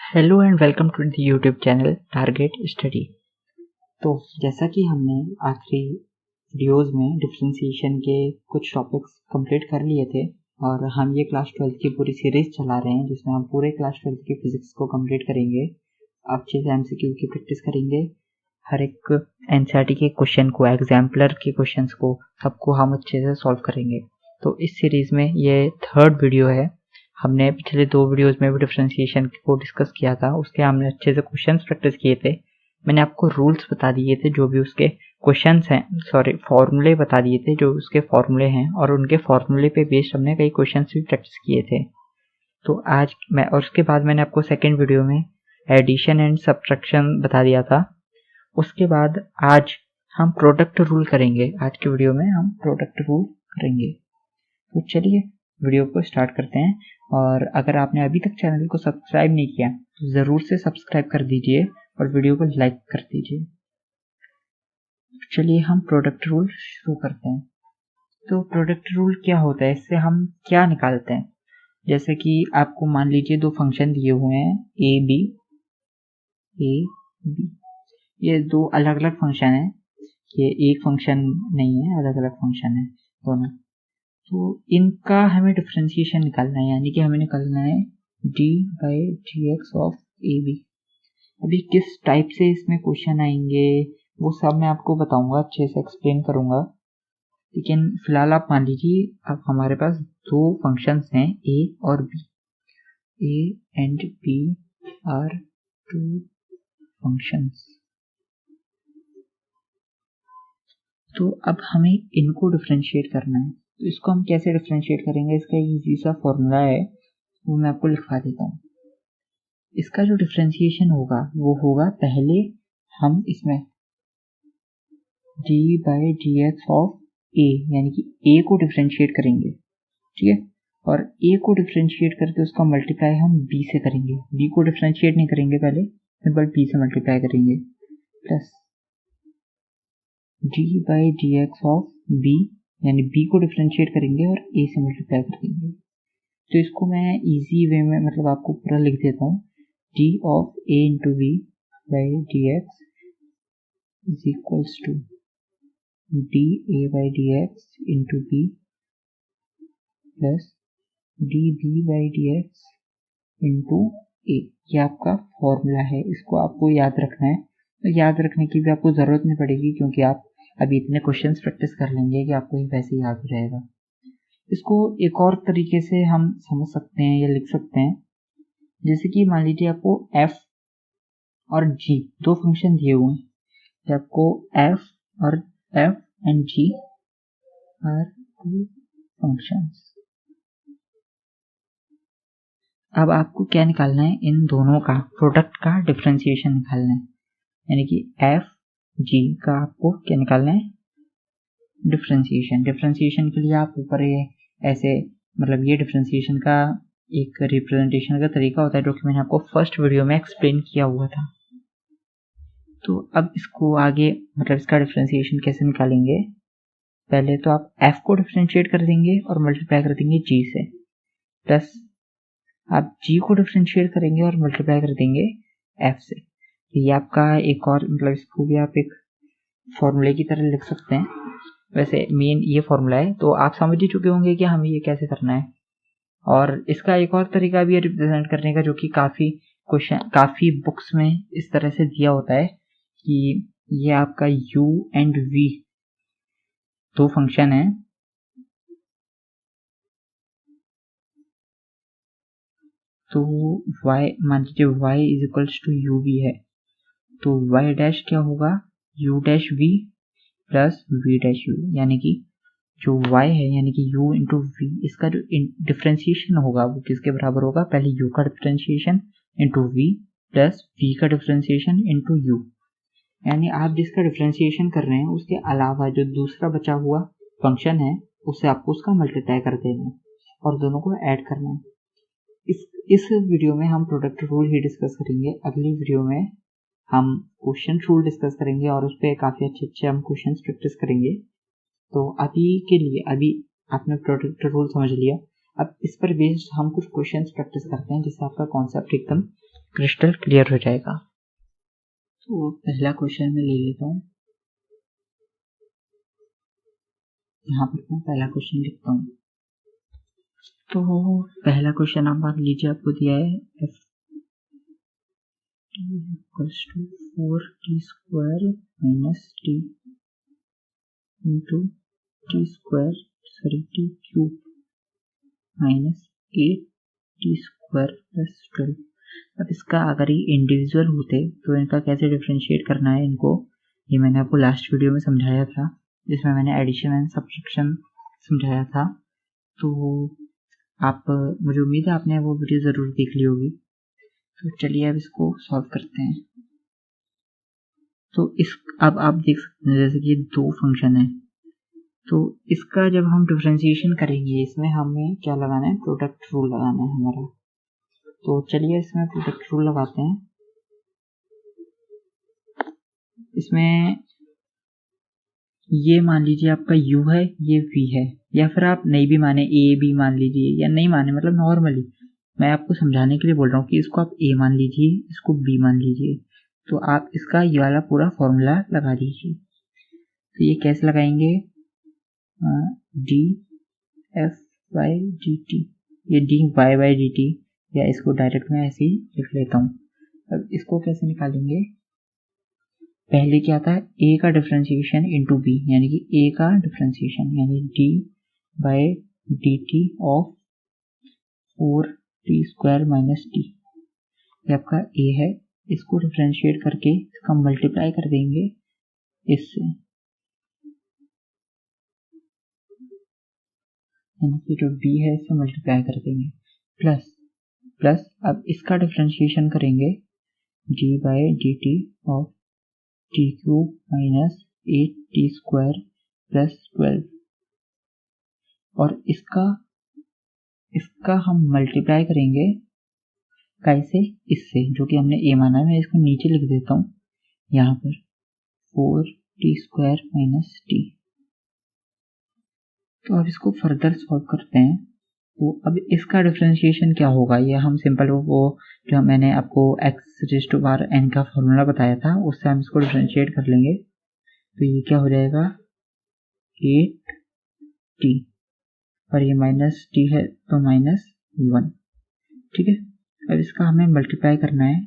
Hello and welcome to the YouTube channel target study. तो जैसा कि हमने आखिरी वीडियोस में डिफरेंशिएशन के कुछ टॉपिक्स कंप्लीट कर लिए थे और हम ये क्लास 12 की पूरी सीरीज चला रहे हैं जिसमें हम पूरे क्लास 12 की फिजिक्स को कंप्लीट करेंगे। अच्छे से एमसीक्यू की प्रैक्टिस करेंगे, हर एक एनसीईआरटी के क्वेश्चन को, एग्जाम्पलर के क्वेश्चंस को, सबको हम अच्छे से सॉल्व करेंगे। तो इस सीरीज में ये थर्ड वीडियो है। हमने पिछले 2 वीडियोस में भी डिफरेंशिएशन को डिस्कस किया था, उसके हमने अच्छे से क्वेश्चंस प्रैक्टिस किए थे। मैंने आपको रूल्स बता दिए थे, जो भी उसके क्वेश्चंस हैं, फॉर्मूले बता दिए थे जो उसके फॉर्मूले हैं, और उनके फॉर्मूले पे बेस्ड हमने कई क्वेश्चंस भी प्रैक्टिस किए थे। तो आज मैं, और उसके बाद मैंने आपको सेकेंड वीडियो में एडिशन एंड सब्ट्रैक्शन बता दिया था। उसके बाद आज हम प्रोडक्ट रूल करेंगे। आज के वीडियो में हम प्रोडक्ट रूल करेंगे। तो चलिए वीडियो को स्टार्ट करते हैं। और अगर आपने अभी तक चैनल को सब्सक्राइब नहीं किया तो ज़रूर से सब्सक्राइब कर दीजिए और वीडियो को लाइक कर दीजिए। चलिए हम प्रोडक्ट रूल शुरू करते हैं। तो प्रोडक्ट रूल क्या होता है, इससे हम क्या निकालते हैं? जैसे कि आपको मान लीजिए 2 फंक्शन दिए हुए हैं ए बी, ये 2 अलग अलग फंक्शन है, ये एक फंक्शन नहीं है, अलग अलग फंक्शन है दोनों। तो इनका हमें डिफरेंशिएशन निकालना है, यानी कि हमें निकालना है D by D X of A B. अभी किस टाइप से इसमें क्वेश्चन आएंगे वो सब मैं आपको बताऊंगा, अच्छे से एक्सप्लेन करूंगा। लेकिन फिलहाल आप मान लीजिए अब हमारे पास 2 फंक्शंस हैं ए और B. A and B are 2 functions. तो अब हमें इनको डिफरेंशिएट करना है। तो इसको हम कैसे डिफरेंशिएट करेंगे, इसका इजी सा फॉर्मूला है, वो मैं आपको लिखवा देता हूँ। इसका जो डिफरेंशिएशन होगा वो होगा, पहले हम इसमें D by D X of A, यानी कि ए को डिफरेंशिएट करेंगे, ठीक है। और ए को डिफरेंशिएट करके उसका मल्टीप्लाई हम बी से करेंगे। बी को डिफरेंशिएट नहीं करेंगे, पहले सिंपल बी से मल्टीप्लाई करेंगे, plus D by D X of B, यानी बी को डिफरेंशिएट करेंगे और ए से मल्टीप्लाई कर देंगे। तो इसको मैं इजी वे में मतलब आपको पूरा लिख देता हूँ। D of A into B by D X is equals to D A by D X into B plus D B by D X into A. ये आपका फॉर्मूला है, इसको आपको याद रखना है। तो याद रखने की भी आपको ज़रूरत नहीं पड़ेगी, क्योंकि आप अभी इतने क्वेश्चंस प्रैक्टिस कर लेंगे कि आपको ये वैसे याद हो जाएगा। इसको एक और तरीके से हम समझ सकते हैं या लिख सकते हैं, जैसे कि मान लीजिए आपको f और g 2 फंक्शन दिए हुए हैं। आपको f and g are 2 functions. अब आपको क्या निकालना है, इन दोनों का प्रोडक्ट का डिफरेंशिएशन निकालना है, यानी कि f g का आपको क्या निकालना है, डिफरेंशिएशन। डिफरेंशिएशन के लिए आप ऊपर ये ऐसे, मतलब ये डिफरेंशिएशन का एक रिप्रेजेंटेशन का तरीका होता है जो कि मैंने आपको फर्स्ट वीडियो में एक्सप्लेन किया हुआ था। तो अब इसको आगे, मतलब इसका डिफरेंशिएशन कैसे निकालेंगे, पहले तो आप f को डिफरेंशिएट कर देंगे और मल्टीप्लाई कर देंगे g से, प्लस आप g को डिफरेंशिएट करेंगे और मल्टीप्लाई कर देंगे f से। तो ये आपका एक और, मतलब इसको भी आप एक फॉर्मूले की तरह लिख सकते हैं। वैसे मेन ये फॉर्मूला है, तो आप समझ ही चुके होंगे कि हमें ये कैसे करना है। और इसका एक और तरीका भी है रिप्रेजेंट करने का, जो कि काफ़ी बुक्स में इस तरह से दिया होता है कि ये आपका u एंड v 2 फंक्शन है। तो y, मान लीजिए y is equals to u v है, तो y डैश क्या होगा, u dash v plus v dash u, यानी कि जो y है यानी कि u इंटू v, इसका जो डिफरेंशिएशन होगा वो किसके बराबर होगा, पहले u का differentiation into v plus v का डिफरेंशिएशन इंटू u। यानी आप जिसका डिफरेंशिएशन कर रहे हैं उसके अलावा जो दूसरा बचा हुआ फंक्शन है उससे आपको उसका मल्टीप्लाई कर देना है और दोनों को ऐड करना है। इस वीडियो में हम प्रोडक्ट रूल ही डिस्कस करेंगे। अगली वीडियो में हम क्वेश्चन रूल डिस्कस करेंगे और उस पर काफ़ी अच्छे हम क्वेश्चन प्रैक्टिस करेंगे। तो अभी के लिए, अभी आपने प्रोडक्ट रूल समझ लिया, अब इस पर बेस्ड हम कुछ क्वेश्चंस प्रैक्टिस करते हैं जिससे आपका कॉन्सेप्ट एकदम क्रिस्टल क्लियर हो जाएगा। तो पहला क्वेश्चन मैं ले लेता हूँ। यहाँ पर मैं पहला क्वेश्चन लिखता हूँ। तो पहला क्वेश्चन आप मान लीजिए आपको दिया है f equals to 4t square minus t into t cube minus 8t square plus 12। अब इसका अगर ये इंडिविजुअल होते तो इनका कैसे डिफरेंशिएट करना है इनको, ये मैंने आपको लास्ट वीडियो में समझाया था, जिसमें मैंने एडिशन एंड सब्ट्रैक्शन समझाया था। तो आप, मुझे उम्मीद है आपने वो वीडियो ज़रूर देख ली होगी। तो चलिए अब इसको सॉल्व करते हैं। तो अब आप देख सकते हैं जैसे कि दो फंक्शन है, तो इसका जब हम डिफरेंशिएशन करेंगे इसमें हमें क्या लगाना है, प्रोडक्ट रूल लगाना है हमारा। तो चलिए इसमें प्रोडक्ट रूल लगाते हैं। इसमें ये मान लीजिए आपका u है, ये v है, या फिर आप नहीं भी माने a b मान लीजिए, या नहीं माने मतलब नॉर्मली मैं आपको समझाने के लिए बोल रहा हूँ कि इसको आप a मान लीजिए, इसको b मान लीजिए। तो आप इसका ये वाला पूरा फॉर्मूला लगा दीजिए। तो ये कैसे लगाएंगे, D F by D T, ये D Y by D T, या इसको डायरेक्ट मैं ऐसे ही लिख लेता हूँ। अब इसको कैसे निकालेंगे, पहले क्या था a का डिफरेंशिएशन इंटू बी, यानी कि a का डिफरेंशिएशन यानी d by d t of 4t square minus t, ये आपका a है। इसको डिफरेंशिएट करके इसका मल्टीप्लाई कर देंगे इससे, यानी कि जो b है इससे मल्टीप्लाई कर देंगे, प्लस अब इसका डिफरेंशिएशन करेंगे d by d t of t cube minus 8t square plus 12, और इसका हम मल्टीप्लाई करेंगे कैसे, इससे जो कि हमने a माना है। मैं इसको नीचे लिख देता हूँ यहाँ पर 4t स्क्वायर माइनस टी। तो अब इसको फर्दर सॉल्व करते हैं। तो अब इसका डिफरेंशिएशन क्या होगा, ये हम सिंपल वो जो मैंने आपको x raise to power n का फॉर्मूला बताया था उससे हम इसको डिफरेंशिएट कर लेंगे। तो ये क्या हो जाएगा 8t, और ये माइनस t है तो माइनस 1, ठीक है। अब इसका हमें मल्टीप्लाई करना है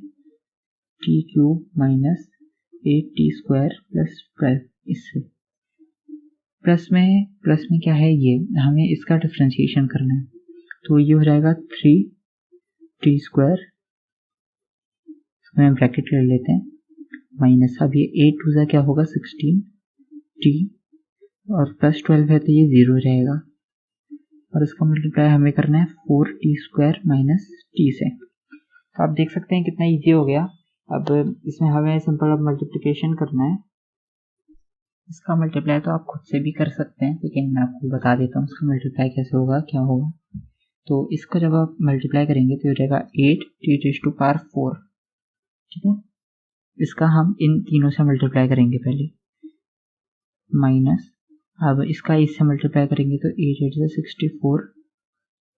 T cube minus 8t square plus 12, इससे प्लस में क्या है, ये हमें इसका डिफरेंशिएशन करना है। तो ये हो जाएगा 3t स्क्वायर, इसमें ब्रैकेट ले लेते हैं, माइनस अब ये 8 टू ज़ा क्या होगा 16t, और प्लस 12 है तो ये 0 रहेगा, और इसका मल्टीप्लाई हमें करना है 4t स्क्वायर माइनस टी से। तो आप देख सकते हैं कितना इजी हो गया। अब इसमें हमें सिंपल अब मल्टीप्लिकेशन करना है। इसका मल्टीप्लाई तो आप खुद से भी कर सकते हैं, लेकिन मैं आपको बता देता हूँ इसका मल्टीप्लाई कैसे होगा, क्या होगा। तो इसका जब आप मल्टीप्लाई करेंगे तो हो जाएगा 8t रेज़ टू पावर 4, ठीक है। इसका हम इन तीनों से मल्टीप्लाई करेंगे पहले, माइनस अब इसका इससे मल्टीप्लाई करेंगे तो 8 8 से 64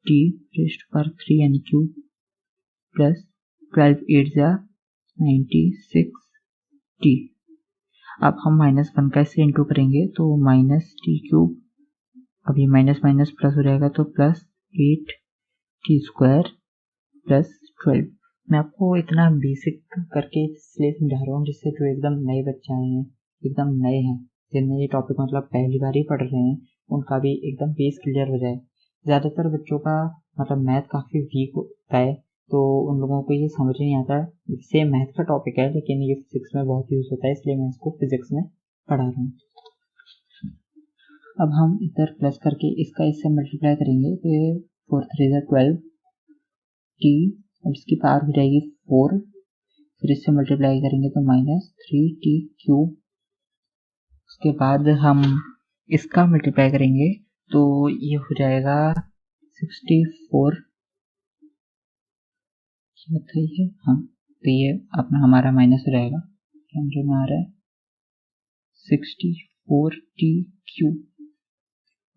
t रेज़ टू पावर 3 यानी क्यूब, प्लस 12 8 जा 96 t। अब हम -1 का इससे इंटू करेंगे तो माइनस टी क्यूब, अब ये माइनस माइनस प्लस हो जाएगा तो प्लस 8t स्क्वायर प्लस 12। मैं आपको इतना बेसिक करके इसलिए समझा रहा हूँ जिससे जो एकदम नए बच्चे आए हैं, एकदम नए हैं, जिनने ये टॉपिक मतलब पहली बार ही पढ़ रहे हैं, उनका भी एकदम बेस क्लियर हो जाए। ज़्यादातर बच्चों का मतलब मैथ काफ़ी वीक होता है, तो उन लोगों को ये समझ नहीं आता। सेम मैथ का टॉपिक है लेकिन ये फिजिक्स में बहुत यूज़ होता है, इसलिए मैं इसको फिजिक्स में पढ़ा रहा हूँ। अब हम इधर प्लस करके इसका इससे मल्टीप्लाई करेंगे तो 4 3 12 t, अब इसकी पावर हो जाएगी 4, फिर इससे मल्टीप्लाई करेंगे तो माइनस 3t क्यूब। उसके बाद हम इसका मल्टीप्लाई करेंगे तो ये हो जाएगा 64, बताइए हाँ, तो ये अपना हमारा माइनस हो जाएगा, कैमरे में आ रहा है 64t क्यूब।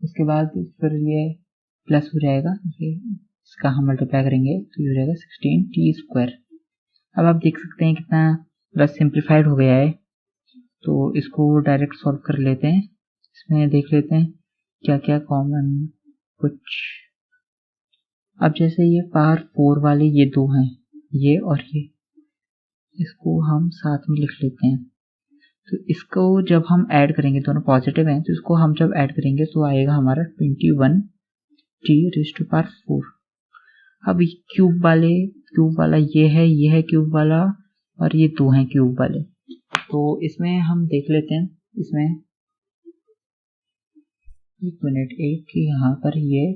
उसके बाद फिर ये प्लस हो जाएगा, ये इसका हम मल्टीप्लाई करेंगे तो ये हो जाएगा 16t स्क्वायर। अब आप देख सकते हैं कितना प्लस सिंप्लीफाइड हो गया है। तो इसको डायरेक्ट सॉल्व कर लेते हैं। इसमें देख लेते हैं क्या क्या कॉमन कुछ। अब जैसे ये पावर 4 वाले ये दो हैं, ये और ये, इसको हम साथ में लिख लेते हैं। तो इसको जब हम ऐड करेंगे, दोनों पॉजिटिव हैं, तो इसको हम जब ऐड करेंगे तो आएगा हमारा 21t⁴। अब क्यूब वाला ये है क्यूब वाला, और ये दो हैं क्यूब वाले। तो इसमें हम देख लेते हैं, इसमें एक मिनट, एक यहाँ पर ये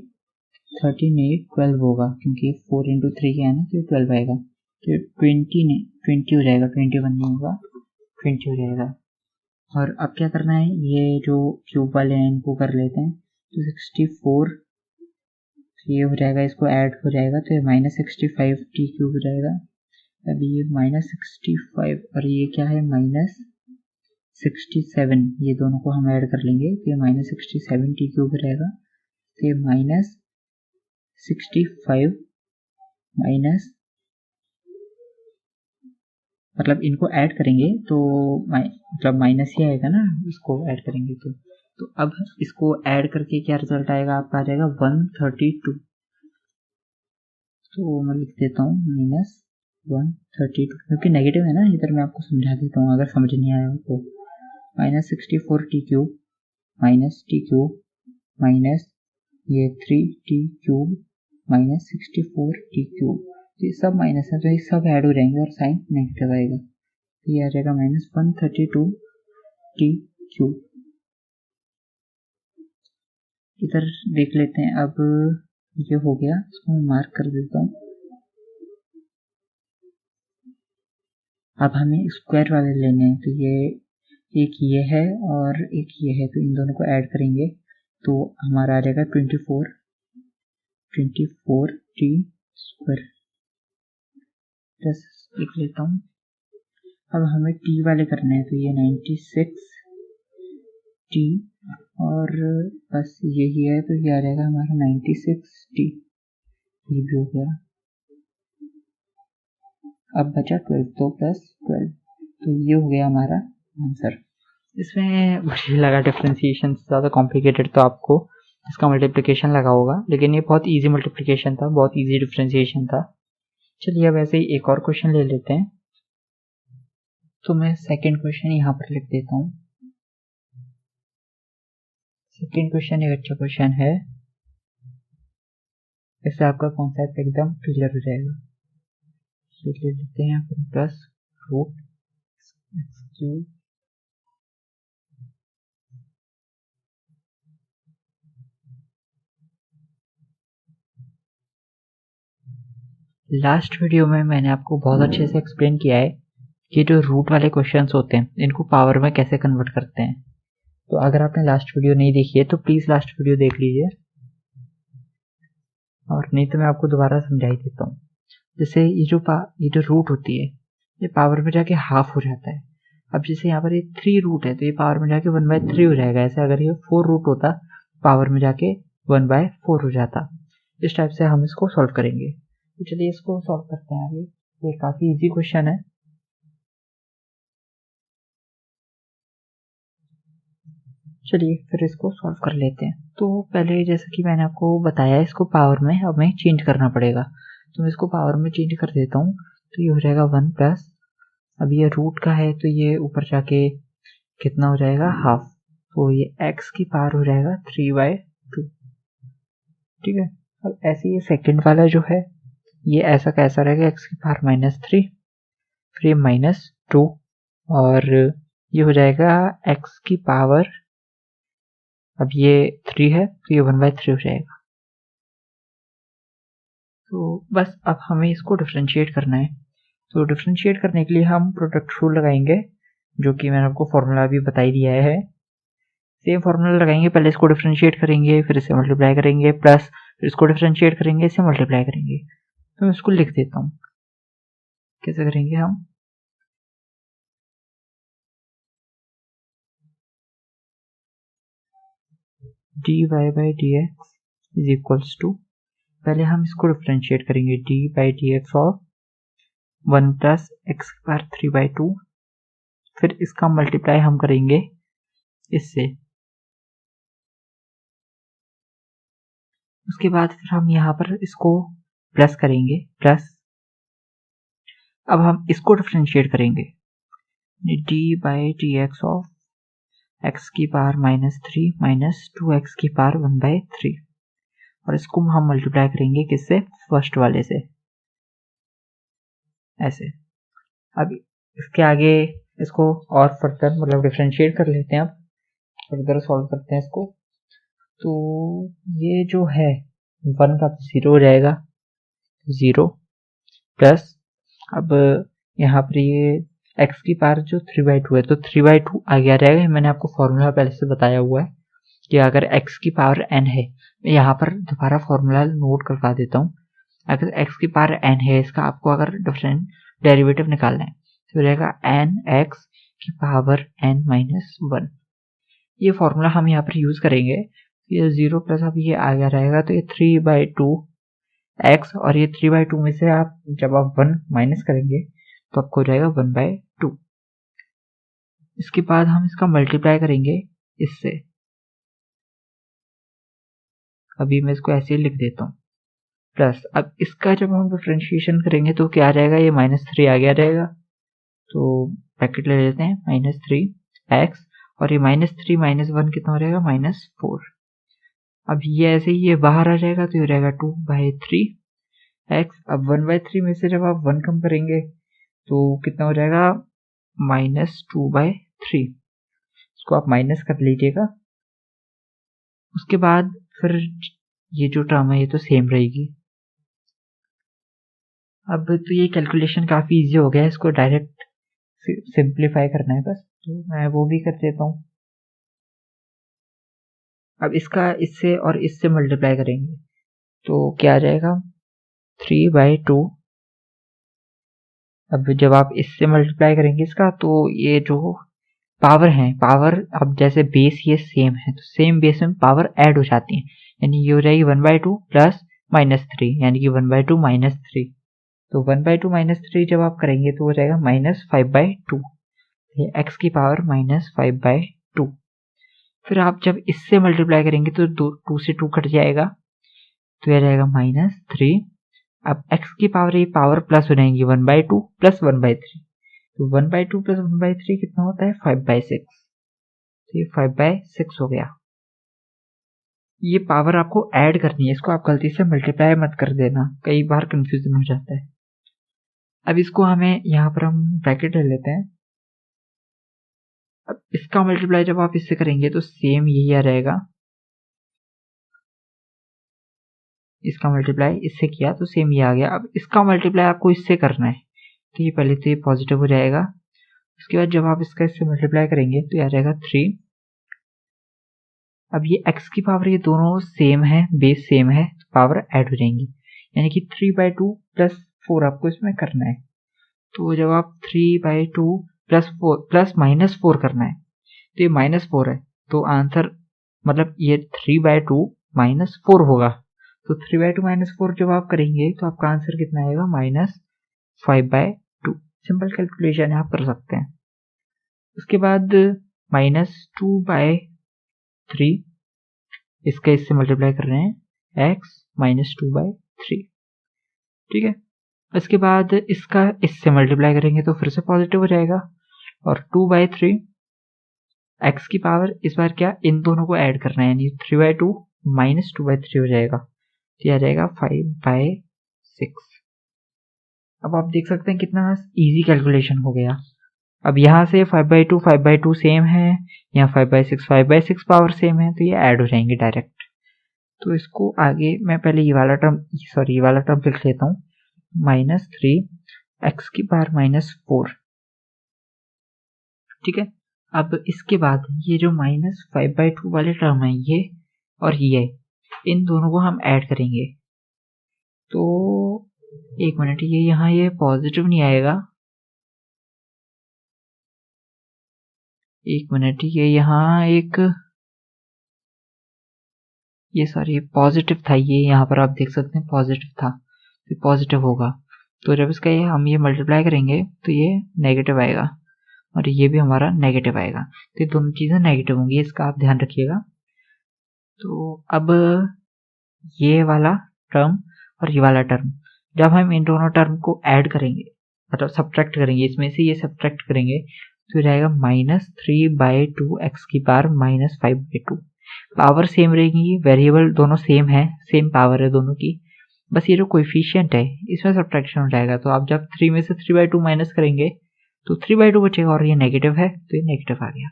13 12 होगा, क्योंकि 4 × 3 है ना, तो 12 आएगा। तो 20 हो जाएगा, 21 नहीं होगा, 20 हो जाएगा। और अब क्या करना है, ये जो क्यूब वाले हैं इनको कर लेते हैं। तो 64 ये हो जाएगा, इसको ऐड हो जाएगा तो ये -65t³ हो जाएगा। अभी ये -65 और ये क्या है -67, ये दोनों को हम ऐड कर लेंगे तो ये -67t³ हो जाएगा। तो ये -65 मतलब इनको ऐड करेंगे तो मतलब माइनस ही आएगा ना, इसको ऐड करेंगे तो अब इसको ऐड करके क्या रिजल्ट आएगा, आपका आ जाएगा 132। तो मैं लिख देता हूँ -132, क्योंकि नेगेटिव है ना इधर, मैं आपको समझा देता हूँ अगर समझ नहीं आया तो। -64t³ -t³ माइनस ये 3t³ -64t³। ये सब माइनस है तो ये सब ऐड हो जाएंगे और साइन नेगेटिव आएगा। तो ये आ जाएगा -132t³। इधर देख लेते हैं, अब ये हो गया, इसको मैं मार्क कर देता हूँ। अब हमें स्क्वायर वाले लेने हैं, तो ये एक ये है और एक ये है, तो इन दोनों को ऐड करेंगे तो हमारा आ जाएगा 24t²। प्लस लिख लेता हूँ। अब हमें टी वाले करने हैं, तो ये 96t और बस यही है, तो ये आ जाएगा हमारा 96t। ये भी हो गया। अब बचा 12, तो +12, तो ये हो गया हमारा आंसर। इसमें मुझे लगा डिफरेंशिएशन ज़्यादा कॉम्प्लिकेटेड तो आपको इसका मल्टीप्लिकेशन लगा होगा, लेकिन ये बहुत इजी मल्टीप्लिकेशन था, बहुत इजी डिफरेंशिएशन था। चलिए अब ऐसे ही एक और क्वेश्चन ले लेते हैं। तो मैं सेकंड क्वेश्चन यहाँ पर लिख देता हूँ। सेकंड क्वेश्चन एक अच्छा क्वेश्चन है, इससे आपका कॉन्सेप्ट एकदम क्लियर हो जाएगा। तो ले लेते हैं +√x³। लास्ट वीडियो में मैंने आपको बहुत अच्छे से एक्सप्लेन किया है कि जो रूट वाले क्वेश्चंस होते हैं इनको पावर में कैसे कन्वर्ट करते हैं। तो अगर आपने लास्ट वीडियो नहीं देखी है तो प्लीज़ लास्ट वीडियो देख लीजिए, और नहीं तो मैं आपको दोबारा समझा ही देता हूँ। जैसे ये जो रूट होती है ये पावर में जाके हाफ हो जाता है। अब जैसे यहाँ पर ये 3 रूट है तो ये पावर में जाके 1/3 हो जाएगा। ऐसे अगर ये 4 रूट होता पावर में जाके 1/4 हो जाता। इस टाइप से हम इसको सॉल्व करेंगे। तो चलिए इसको सॉल्व करते हैं आगे। ये काफ़ी इजी क्वेश्चन है। चलिए फिर इसको सॉल्व कर लेते हैं। तो पहले जैसा कि मैंने आपको बताया, इसको पावर में हमें चेंज करना पड़ेगा। तो मैं इसको पावर में चेंज कर देता हूँ। तो ये हो जाएगा 1 प्लस, अब ये रूट का है तो ये ऊपर जाके कितना हो जाएगा, हाफ। तो ये x की पावर हो जाएगा 3/2। ठीक है। अब ऐसे ये सेकंड वाला जो है ये ऐसा कैसा रहेगा, x की पावर -3, फिर ये -2, और ये हो जाएगा x की पावर, अब ये 3 है तो ये 1/3 हो जाएगा। तो बस अब हमें इसको डिफरेंशिएट करना है। तो डिफरेंशिएट करने के लिए हम प्रोडक्ट रूल लगाएंगे, जो कि मैंने आपको फॉर्मूला भी बता ही दिया है। सेम फॉर्मूला लगाएंगे, पहले इसको डिफरेंशिएट करेंगे, फिर इसे मल्टीप्लाई करेंगे, प्लस फिर इसको डिफरेंशिएट करेंगे, इसे मल्टीप्लाई करेंगे। तो मैं इसको लिख देता हूँ। कैसे करेंगे हम, dy/dx इज इक्वल्स टू, पहले हम इसको डिफरेंशिएट करेंगे dy/dx ऑफ 1 प्लस एक्स की पावर 3/2, फिर इसका मल्टीप्लाई हम करेंगे इससे। उसके बाद फिर हम यहाँ पर इसको प्लस करेंगे, प्लस अब हम इसको डिफरेंशिएट करेंगे, d/dx ऑफ एक्स की पावर -3 माइनस 2x की पावर 1/3, और इसको हम मल्टीप्लाई करेंगे किससे, फर्स्ट वाले से, ऐसे। अब इसके आगे इसको और फर्दर मतलब डिफरेंशिएट कर लेते हैं, अब फर्दर सॉल्व करते हैं इसको। तो ये जो है 1 का 0 हो जाएगा, 0 प्लस, अब यहाँ पर ये x की पावर जो 3/2 है, तो 3/2 आगे आ जाएगा। मैंने आपको फॉर्मूला पहले से बताया हुआ है कि अगर x की पावर n है, मैं यहाँ पर दोबारा फॉर्मूला नोट करवा देता हूँ। अगर x की पावर n है, इसका आपको अगर डिफरेंट डेरिवेटिव निकालना है तो रहेगा n x की पावर n माइनस 1। ये फॉर्मूला हम यहाँ पर यूज करेंगे। ये 0 प्लस अब ये आगे रहेगा, तो ये 3/2 x, और ये 3/2 में से आप जब आप 1 माइनस करेंगे तो आपको हो जाएगा 1/2। इसके बाद हम इसका मल्टीप्लाई करेंगे इससे। अभी मैं इसको ऐसे ही लिख देता हूँ, प्लस अब इसका जब हम डिफरेंशिएशन करेंगे तो क्या आ जाएगा, ये -3 आगे आ जाएगा, तो ब्रैकेट ले लेते हैं, -3x, और ये -3 - 1 कितना हो जाएगा, -4। अब ये ऐसे ही ये बाहर आ जाएगा, तो ये हो जाएगा 2/3x। अब 1/3 में से जब आप 1 कम करेंगे तो कितना हो जाएगा, -2/3। इसको आप माइनस कर लीजिएगा। उसके बाद फिर ये जो टर्म है ये तो सेम रहेगी। अब तो ये कैलकुलेशन काफ़ी इजी हो गया है, इसको डायरेक्ट सिंप्लीफाई करना है बस, तो मैं वो भी कर देता हूँ। अब इसका इससे और इससे मल्टीप्लाई करेंगे तो क्या आ जाएगा, 3/2। अब जब आप इससे मल्टीप्लाई करेंगे इसका, तो ये जो पावर है, पावर अब जैसे बेस ये सेम है तो सेम बेस में पावर ऐड हो जाती है, यानी ये हो जाएगी 1/2 प्लस -3, यानी कि 1/2 -3। तो 1/2 -3 जब आप करेंगे तो हो जाएगा -5/2, ये x की पावर -5/2। फिर आप जब इससे मल्टीप्लाई करेंगे तो 2 से 2 कट जाएगा, तो यह रहेगा -3। अब x की पावर ये पावर प्लस हो जाएंगी 1/2 प्लस 1/3, तो 1/2 प्लस 1/3 कितना होता है, 5/6। तो ये 5/6 हो गया। ये पावर आपको ऐड करनी है, इसको आप गलती से मल्टीप्लाई मत कर देना, कई बार कंफ्यूजन हो जाता है। अब इसको हमें यहाँ पर हम ब्रैकेट ले लेते हैं। अब इसका मल्टीप्लाई जब आप इससे करेंगे तो सेम यही आ रहेगा, इसका मल्टीप्लाई इससे किया तो सेम ये आ गया। अब इसका मल्टीप्लाई आपको इससे करना है, तो ये पहले तो ये पॉजिटिव हो जाएगा। उसके बाद जब आप इसका इससे मल्टीप्लाई करेंगे तो ये आ जाएगा 3। अब ये x की पावर ये दोनों सेम है, बेस सेम है, तो पावर ऐड हो जाएंगी, यानी कि 3/2 प्लस 4 आपको इसमें करना है। तो जब आप 3/2 प्लस 4 प्लस -4 करना है तो ये -4 है, तो आंसर मतलब ये 3/2 -4 होगा। तो 3/2 -4 जब आप करेंगे तो आपका आंसर कितना आएगा, -5/2। सिंपल कैलकुलेशन है, आप कर सकते हैं। उसके बाद -2/3, इसका इससे मल्टीप्लाई कर रहे हैं, x -2/3, ठीक है। इसके बाद इसका इससे मल्टीप्लाई करेंगे तो फिर से पॉजिटिव हो जाएगा, और 2/3 x की पावर इस बार क्या, इन दोनों को ऐड करना है, यानी 3/2 -2/3 हो जाएगा, तो यह आ जाएगा 5/6। अब आप देख सकते हैं कितना इजी कैलकुलेशन हो गया। अब यहाँ से 5/2 सेम है, यहाँ 5/6 पावर सेम है, तो ये ऐड हो जाएंगे डायरेक्ट। तो इसको आगे मैं पहले ये वाला टर्म लिख लेता हूँ, -3 x की पावर -4, ठीक है। अब इसके बाद ये जो -5/2 वाले टर्म है ये और ये, इन दोनों को हम ऐड करेंगे। तो एक मिनट, ये यहाँ ये पॉजिटिव नहीं आएगा, एक मिनट, ये यहाँ एक ये सॉरी पॉजिटिव था, ये यहाँ पर आप देख सकते हैं पॉजिटिव था, तो पॉजिटिव होगा। तो जब इसका ये हम ये मल्टीप्लाई करेंगे तो ये नेगेटिव आएगा और ये भी हमारा नेगेटिव आएगा, तो ये दोनों चीज़ें नेगेटिव होंगी, इसका आप ध्यान रखिएगा। तो अब ये वाला टर्म और ये वाला टर्म, जब हम इन दोनों टर्म को ऐड करेंगे मतलब सब्ट्रैक्ट करेंगे, इसमें से ये सब्ट्रैक्ट करेंगे तो रहेगा -3/2 x⁻⁵ पावर सेम रहेगी, वेरिएबल दोनों सेम है, सेम पावर है दोनों की, बस ये जो कोएफिशिएंट है इसमें सब्ट्रैक्शन हो जाएगा। तो आप जब 3 में से 3/2 माइनस करेंगे तो 3/2 बचेगा और ये नेगेटिव है तो ये नेगेटिव आ गया।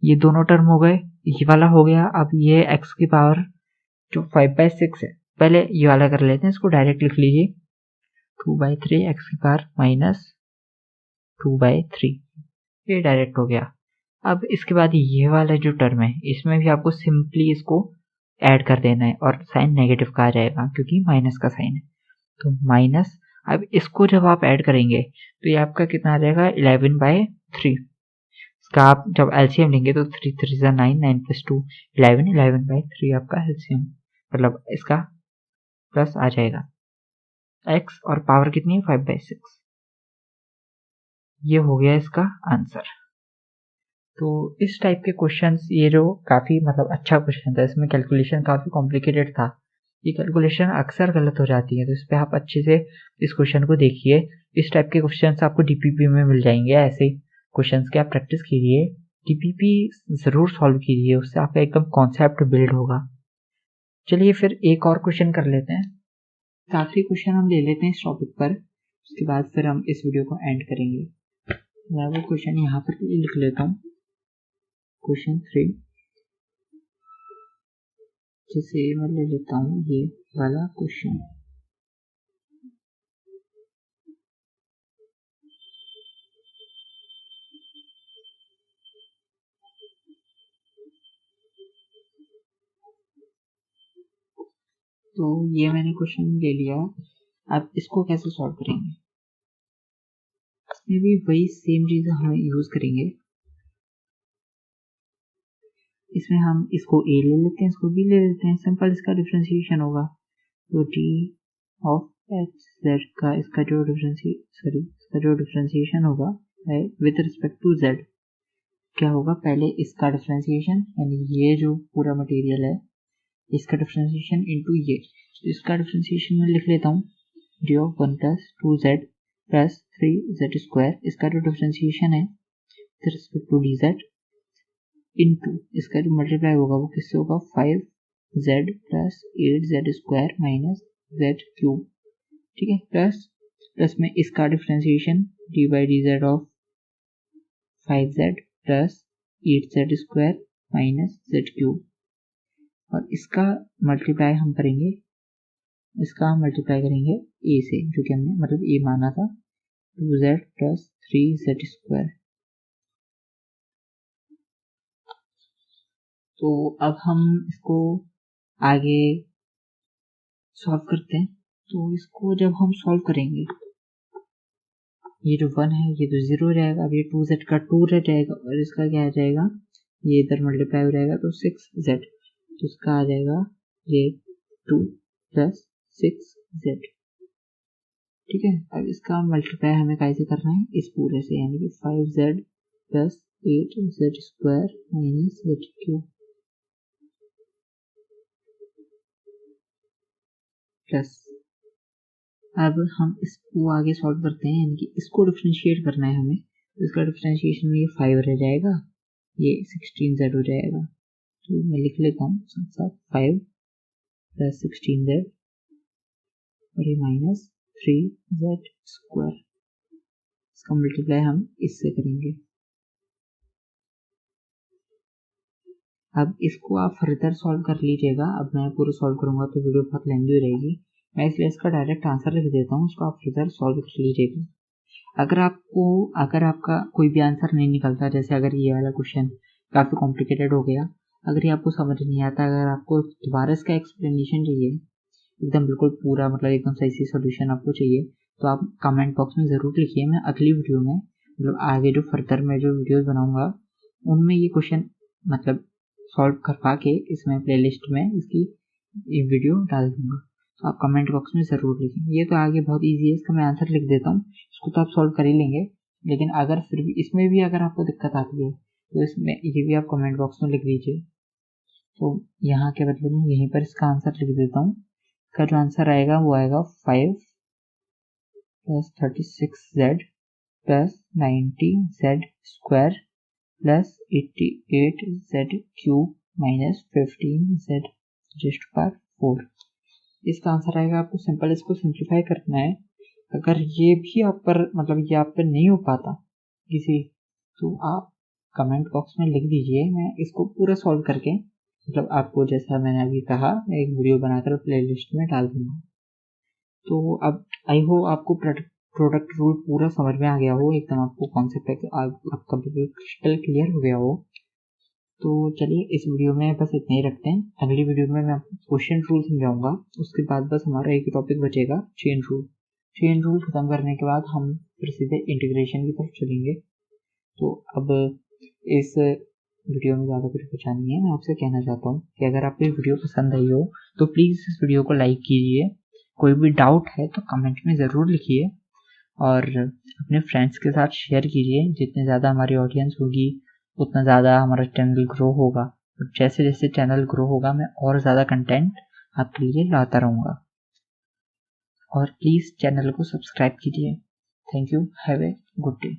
ये दोनों टर्म हो गए, ये वाला हो गया। अब ये x की पावर जो 5/6 है, पहले ये वाला कर लेते हैं, इसको डायरेक्ट लिख लीजिए 2/3 x की पावर -2/3, ये डायरेक्ट हो गया। अब इसके बाद ये वाला जो टर्म है इसमें भी आपको सिंपली इसको ऐड कर देना है और साइन नेगेटिव का आ जाएगा क्योंकि माइनस का साइन है, तो माइनस। अब इसको जब आप ऐड करेंगे तो ये आपका कितना आ जाएगा 11/3। इसका आप जब एलसीएम लेंगे तो 3 3 9, 9 + 2 11, 11/3 आपका एलसीएम मतलब इसका प्लस आ जाएगा x और पावर कितनी है 5/6। ये हो गया इसका आंसर। तो इस टाइप के क्वेश्चंस, ये जो काफ़ी मतलब अच्छा क्वेश्चन था, इसमें कैलकुलेशन काफ़ी कॉम्प्लिकेटेड था, ये कैलकुलेशन अक्सर गलत हो जाती है, तो इस पर आप अच्छे से इस क्वेश्चन को देखिए। इस टाइप के क्वेश्चंस आपको डीपीपी में मिल जाएंगे, ऐसे क्वेश्चंस की आप प्रैक्टिस कीजिए, डीपीपी ज़रूर सॉल्व कीजिए, उससे आपका एकदम कॉन्सेप्ट बिल्ड होगा। चलिए फिर एक और क्वेश्चन कर लेते हैं, आखिरी क्वेश्चन हम ले लेते हैं इस टॉपिक पर, उसके बाद फिर हम इस वीडियो को एंड करेंगे। मैं वो क्वेश्चन यहाँ पर लिख लेता हूँ, क्वेश्चन 3, जैसे मैं ले लेता हूँ ये वाला क्वेश्चन। तो ये मैंने क्वेश्चन ले लिया, अब इसको कैसे सॉल्व करेंगे, इसमें भी वही सेम चीज़ हम यूज़ करेंगे। इसमें हम इसको a ले लेते हैं, इसको b ले लेते हैं, सिंपल इसका डिफरेंशिएशन होगा। तो d ऑफ hz का इसका जो डिफरेंशिएशन होगा विद रिस्पेक्ट टू z क्या होगा, पहले इसका डिफरेंशिएशन यानी ये जो पूरा मटेरियल है इसका डिफरेंशिएशन इनटू ये, तो इसका डिफरेंशिएशन में लिख लेता हूँ d ऑफ 1 + 2z + 3z², इसका जो डिफरेंशिएशन है with respect to dz into इसका जो मल्टीप्लाई होगा वो किससे होगा 5z + 8z² - z³, ठीक है, प्लस में इसका differentiation d/dz of 5z + 8z² - z³ और इसका मल्टीप्लाई हम करेंगे, इसका हम मल्टीप्लाई करेंगे a से, जो कि हमने मतलब a माना था, 2z + 3z²। तो अब हम इसको आगे सॉल्व करते हैं। तो इसको जब हम सॉल्व करेंगे, ये जो 1 है ये तो 0 रहेगा, अब ये 2z का 2 रह जाएगा और इसका क्या आ जाएगा, ये इधर मल्टीप्लाई हो जाएगा तो 6z, तो इसका आ जाएगा ये 2 + 6z, ठीक है। अब इसका मल्टीप्लाई हमें कैसे करना है, इस पूरे से, यानी कि 5z + 8z² - z³ प्लस, अब हम इसको आगे सॉल्व करते हैं, यानी कि इसको डिफरेंशिएट करना है हमें, तो इसका डिफरेंशिएशन में ये 5 रह जाएगा, ये 16z हो जाएगा, तो मैं लिख लेता हूँ साथ साथ 5 + 16z और ये -3z², इसका मल्टीप्लाई हम इससे करेंगे। अब इसको आप फर्दर सॉल्व कर लीजिएगा, अब मैं पूरा सॉल्व करूँगा तो वीडियो बहुत लेंदी हो रहेगी, मैं इसलिए इसका डायरेक्ट आंसर लिख देता हूँ, उसको आप फर्दर सॉल्व कर लीजिएगा। अगर आपका कोई भी आंसर नहीं निकलता, जैसे अगर ये वाला क्वेश्चन काफ़ी कॉम्प्लिकेटेड हो गया, अगर ये आपको समझ नहीं आता, अगर आपको दोबारा इसका एक्सप्लेनेशन चाहिए एकदम बिल्कुल पूरा, मतलब एकदम सही से सोल्यूशन आपको चाहिए, तो आप कमेंट बॉक्स में ज़रूर लिखिए, मैं अगली वीडियो में मतलब आगे जो फर्दर मैं जो वीडियोज़ बनाऊँगा उनमें ये क्वेश्चन मतलब सॉल्व करवा के इसमें प्लेलिस्ट में इसकी वीडियो डाल दूँगा। तो आप कमेंट बॉक्स में ज़रूर लिखें। ये तो आगे बहुत ईजी है, इसका मैं आंसर लिख देता हूँ, इसको तो आप सॉल्व कर ही लेंगे। लेकिन अगर फिर भी इसमें भी अगर आपको दिक्कत आती है तो इसमें ये भी आप कमेंट बॉक्स में लिख दीजिए। तो यहाँ के बदले में यहीं पर इसका आंसर लिख देता हूँ। इसका जो आंसर आएगा वो आएगा 5 + 36z + 90z² + 88z³ - 15z⁴। इसका आंसर आएगा। आपको सिंपल इसको सिंप्लीफाई करना है। अगर ये भी आप पर मतलब ये आप पर नहीं हो पाता किसी, तो आप कमेंट बॉक्स में लिख दीजिए, मैं इसको पूरा सॉल्व करके मतलब आपको जैसा मैंने अभी कहा मैं एक वीडियो बनाकर प्लेलिस्ट में डाल दूंगा। तो अब आई होप आपको प्रोडक्ट रूल पूरा समझ में आ गया हो, एकदम आपको कॉन्सेप्ट आपका बिल्कुल क्रिस्टल क्लियर हो गया हो। तो चलिए इस वीडियो में बस इतना ही रखते हैं। अगली वीडियो में मैं आपको क्वेश्चन रूल समझाऊंगा। उसके बाद बस हमारा एक टॉपिक बचेगा, चेन रूल। चेन रूल खत्म करने के बाद हम फिर सीधे इंटीग्रेशन की तरफ चलेंगे। तो अब इस वीडियो में ज़्यादा कुछ बचा नहीं है। मैं आपसे कहना चाहता हूँ कि अगर आपको ये वीडियो पसंद आई हो तो प्लीज़ इस वीडियो को लाइक कीजिए। कोई भी डाउट है तो कमेंट में ज़रूर लिखिए और अपने फ्रेंड्स के साथ शेयर कीजिए। जितने ज़्यादा हमारी ऑडियंस होगी उतना ज़्यादा हमारा चैनल ग्रो होगा। और जैसे जैसे चैनल ग्रो होगा मैं और ज़्यादा कंटेंट आपके लिए लाता रहूँगा। और प्लीज़ चैनल को सब्सक्राइब कीजिए। Thank you. Have a good day.